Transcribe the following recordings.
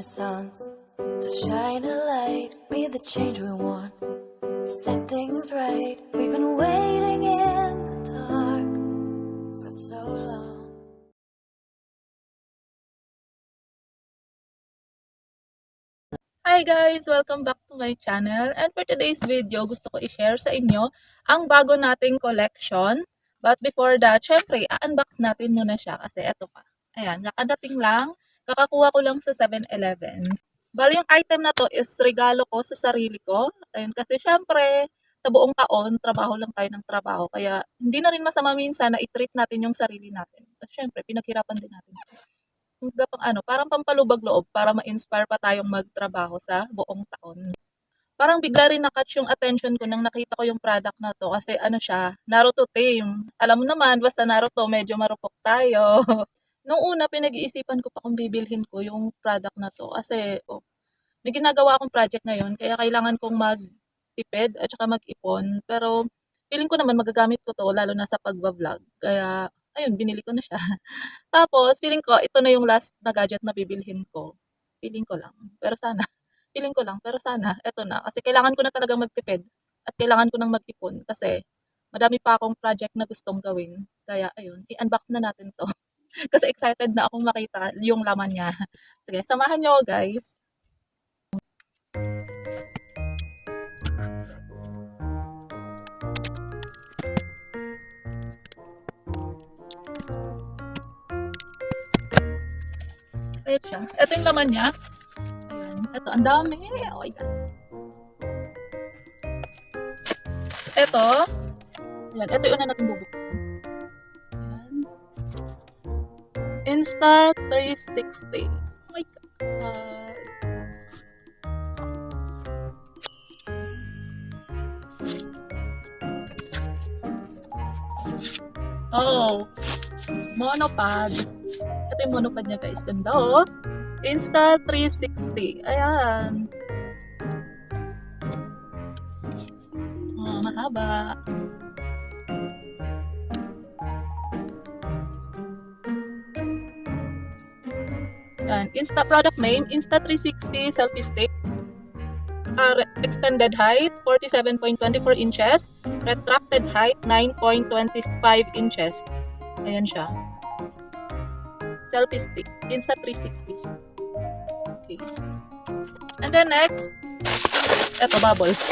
sun to shine a light, be the change we want, set things right. We've been waiting in the dark for so long. Hi guys! Welcome back to my channel. And for today's video, gusto ko i-share sa inyo ang bago nating collection. But before that, syempre, unbox natin muna siya kasi eto pa. Ayan, nakadating lang. Kakakuha ko lang sa 7-Eleven. Bali yung item na to is regalo ko sa sarili ko. Ayun, kasi syempre, sa buong taon, trabaho lang tayo ng trabaho. Kaya hindi na rin masama minsan na i-treat natin yung sarili natin. At syempre, pinaghirapan din natin. Parang pampalubag loob para ma-inspire pa tayong magtrabaho sa buong taon. Parang bigla rin na-catch yung attention ko nang nakita ko yung product na 'to kasi ano siya, Naruto theme. Alam mo naman basta Naruto medyo marupok tayo. Nung una pinag-iisipan ko pa kung bibilhin ko yung product na 'to kasi, may ginagawa akong project ngayon kaya kailangan kong magtipid at saka mag-ipon. Pero feeling ko naman magagamit ko 'to lalo na sa pagba-vlog kaya ayun binili ko na siya. Tapos feeling ko ito na yung last na gadget na bibilhin ko. Feeling ko lang, pero sana feeling ko lang, pero sana eto na. Kasi kailangan ko na talagang magtipid at kailangan ko ng mag-ipon kasi madami pa akong project na gustong gawin. Kaya ayun, i-unbox na natin 'to. Kasi excited na akong makita yung laman niya. Sige, samahan niyo ako guys. Ayan siya. Ito yung laman niya. Ayan. Ito, ang dami. Oh my God. Ito. Ayan. Ito yung una natin bubuksan. Ayan. Insta360. Oh my God. Oh. Monopod. Ito yung monopod niya guys. Ganda oh. Insta360. Ayan. Oh, mahaba. Ayan. Product name, Insta360 selfie stick. Extended height, 47.24 inches. Retracted height, 9.25 inches. Ayan siya. Selfie stick, Insta360. Okay. And then next, eto, bubbles.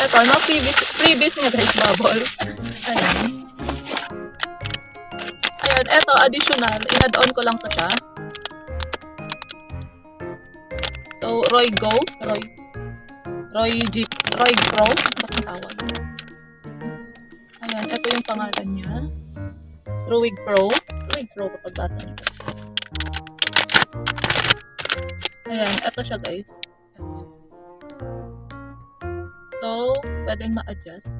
Eto, no, freebies niya guys, bubbles. Ayan. Ayan, eto, additional. In-add-on ko lang to siya. So, Roy Pro. Bakit tawag? Ayan, eto yung pangalan niya. Ruwig Pro kapag basa nito. Ayan, eto siya guys. So, pwedeng ma-adjust.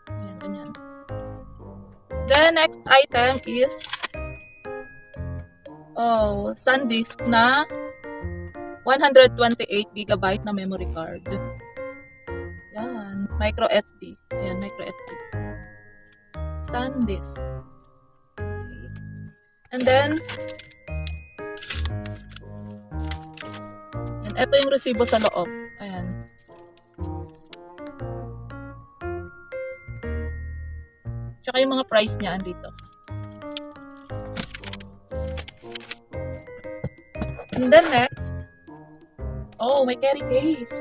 Ayan, ganyan. The next item is SanDisk na 128GB na memory card. Yan, micro SD. Ayan, micro SD. SanDisk. Okay. And then, ito yung resibo sa loob. Ayan. Tsaka yung mga price niya andito. And then next, may carry case.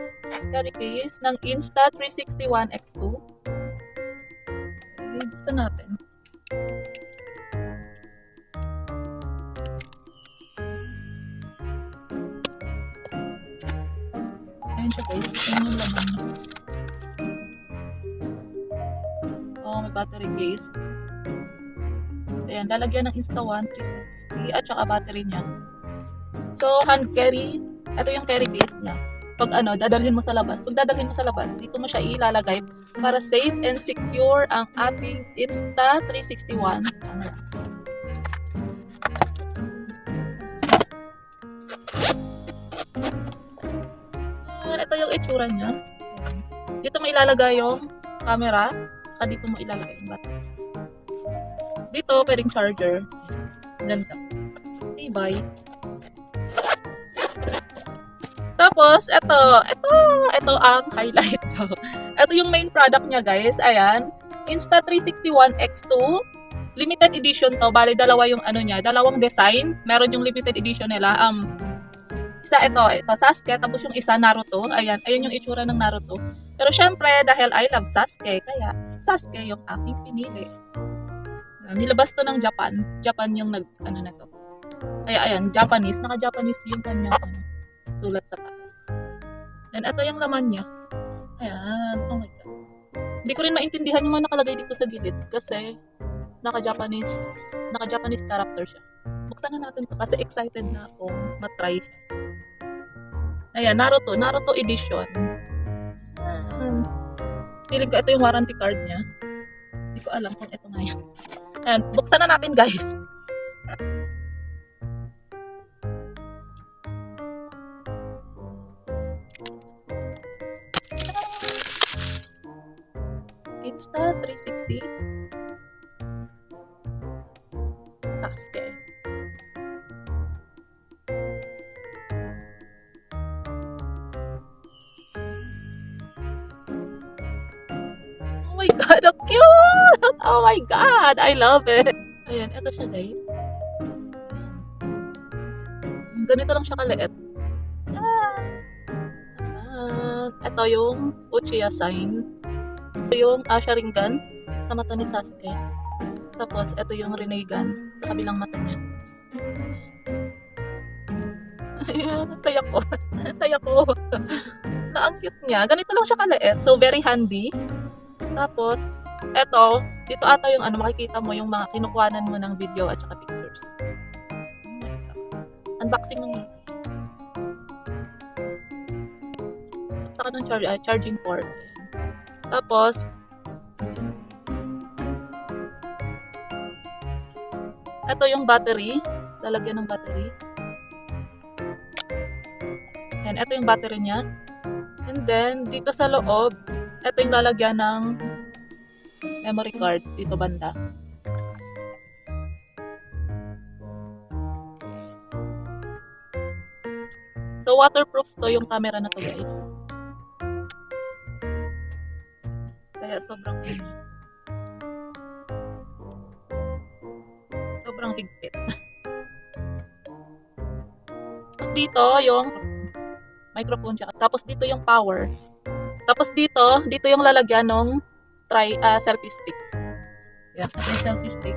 Carry case ng Insta360 X2. Okay, buksan natin. Ayan siya guys. Ayan yung laman niya. May battery case. Ayan, lalagyan ng Insta360 at saka battery niya. So, hand carry. Ito yung carry case niya. Pag dadalhin mo sa labas. Pag dadalhin mo sa labas, dito mo siya ilalagay para safe and secure ang ating Insta360. Ito yung itsura niya. Dito mo ilalagay yung camera. Saka dito mo ilalagay yung battery. Dito, pwedeng charger. Ganda. Tibay. Tapos, ito ang highlight ko. Ito yung main product niya, guys. Ayan. Insta360 ONE X2. Limited edition to. Bali, dalawa yung ano niya. Dalawang design. Meron yung limited edition nila. Isa ito Sasuke. Tapos yung isa Naruto. Ayan yung itsura ng Naruto. Pero syempre, dahil I love Sasuke, kaya Sasuke yung aking pinili. Nilabas to ng Japan. Japan yung ano na to. Ayan, Japanese. Naka-Japanese yung kanyang sulat sa taas. And ito yung laman niya. Ayan. Oh my God. Hindi ko rin maintindihan yung mga nakalagay dito sa gilid kasi naka-Japanese character siya. Buksan na natin to kasi excited na akong matry siya. Ayan, Naruto edition. Feeling ko ito yung warranty card niya. Hindi ko alam kung ito nga yan. Ayan, buksan na natin, guys. Insta360 Sasuke. Oh my God, ang cute! Oh my God, I love it! Ayan, ito siya, guys. Ganito lang siya kaliit. Ito yung Uchiha sign. Ito yung Sharingan sa mata ni Sasuke. Tapos, ito yung Rinnegan sa kabilang mata niya. Ayan, saya ko. Na ang cute niya. Ganito lang siya kaliit. So, very handy. Tapos, dito ata yung makikita mo yung mga kinukuhanan mo ng video at saka pictures. Oh my God. Unboxing ng saka ng charging port. Tapos, ito yung battery. Lalagyan ng battery. Ayan, ito yung battery niya. And then, dito sa loob, ito yung lalagyan ng memory card dito banda. So, waterproof to yung camera na to, guys. Kaya sobrang higpit. Tapos dito yung microphone siya. Tapos dito yung power. Tapos dito yung lalagyan ng selfie stick. Yan, yung selfie stick.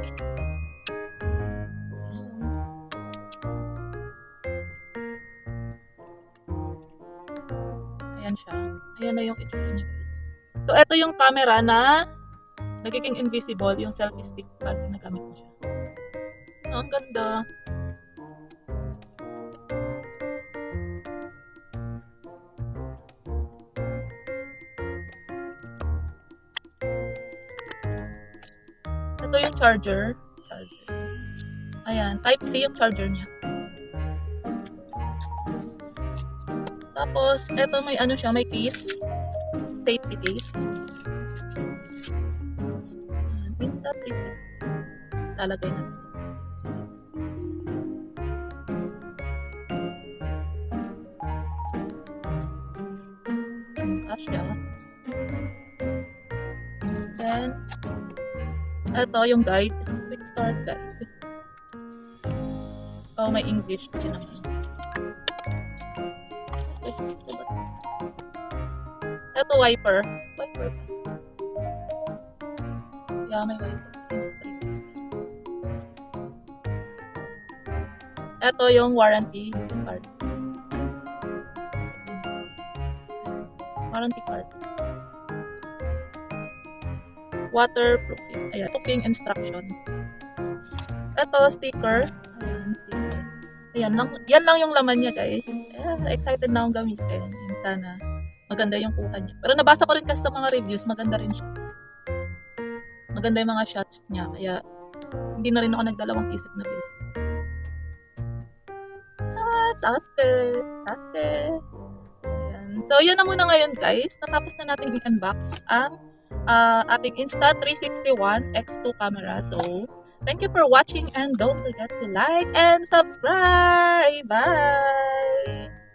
Ayan siya. Ayan na yung itsura niya, guys. So, ito yung camera na nagiging invisible yung selfie stick pag nagamit mo siya. Oh, ang ganda. Ito yung charger. Ayan, Type-C yung charger niya. Tapos, ito may siya, may case. Safety case. Insta360. Tapos lalagay natin. Asya. Then, ito yung guide. Quick start guide. Oh, may English din naman. Ito wiper. Yeah, may wiper. Insta360. Ito yung warranty card. Warranty card. Waterproofing. Ayan, proofing instruction. Ito, sticker. Ayan, sticker. Ayan, yan lang yung laman niya, guys. Ayan, excited na akong gamitin. Sana maganda yung kuha niya. Pero nabasa ko rin kasi sa mga reviews, maganda rin siya. Maganda yung mga shots niya. Kaya, hindi na rin ako nagdalawang isip na bilhin. Sasuke. Ayan. So, yan na muna ngayon, guys. Natapos na natin i-unbox ang ating Insta360 ONE X2 camera. So, thank you for watching and don't forget to like and subscribe. Bye!